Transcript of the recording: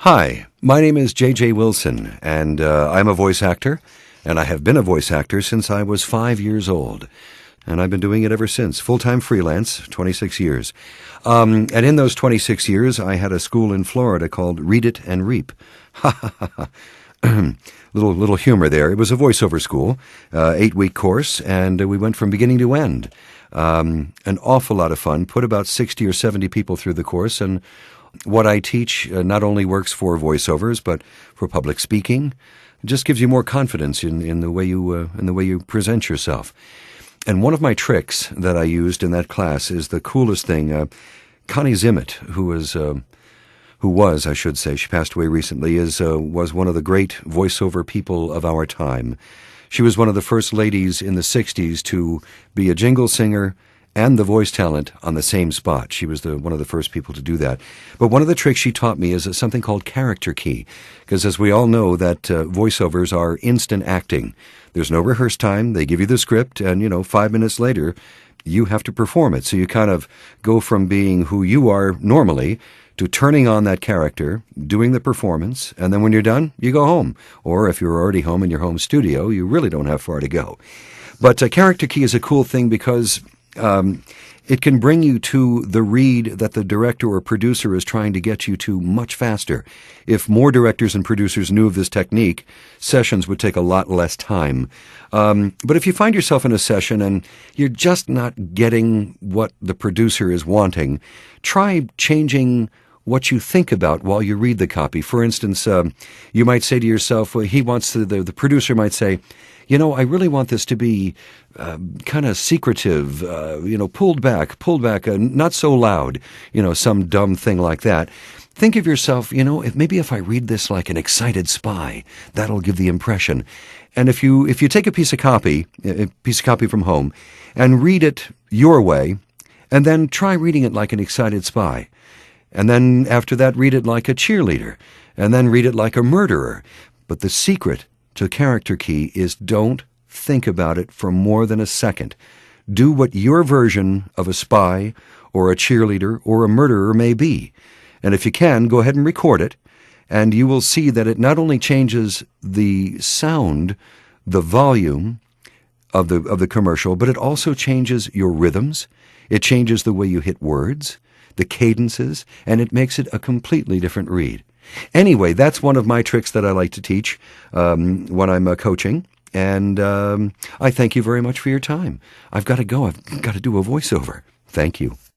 Hi, my name is JJWilson, and I'm a voice actor, and I have been a voice actor since I was 5 years old. And I've been doing it ever since, full-time freelance, 26 years. And in those 26 years, I had a school in Florida called Read It and Reap. Ha ha ha ha. Little humor there. It was a voiceover school, 8-week course, and we went from beginning to end. An awful lot of fun. Put about 60 or 70 people through the course, and what I teach not only works for voiceovers, but for public speaking. It just gives you more confidence in the way you present yourself. And one of my tricks that I used in that class is the coolest thing. Connie Zimmett, who was, I should say, she passed away recently, was one of the great voiceover people of our time. She was one of the first ladies in the 60s to be a jingle singer and the voice talent on the same spot. She was one of the first people to do that. But one of the tricks she taught me is something called character key, because as we all know that voiceovers are instant acting. There's no rehearse time. They give you the script, and 5 minutes later, you have to perform it. So you kind of go from being who you are normally to turning on that character, doing the performance, and then when you're done, you go home. Or if you're already home in your home studio, you really don't have far to go. But character key is a cool thing because it can bring you to the read that the director or producer is trying to get you to much faster. If more directors and producers knew of this technique, sessions would take a lot less time. But if you find yourself in a session and you're just not getting what the producer is wanting, try changing what you think about while you read the copy. For instance, you might say to yourself, well, the producer might say, I really want this to be kind of secretive, pulled back, not so loud, some dumb thing like that. Think of yourself, if I read this like an excited spy, that'll give the impression. And if you take a piece of copy from home, and read it your way, and then try reading it like an excited spy, and then after that read it like a cheerleader, and then read it like a murderer. But the secret to character key is don't think about it for more than a second. Do what your version of a spy or a cheerleader or a murderer may be. And if you can, go ahead and record it, and you will see that it not only changes the sound, the volume of the commercial, but it also changes your rhythms. It changes the way you hit words, the cadences, and it makes it a completely different read. Anyway, that's one of my tricks that I like to teach when I'm coaching, and I thank you very much for your time. I've got to go. I've got to do a voiceover. Thank you.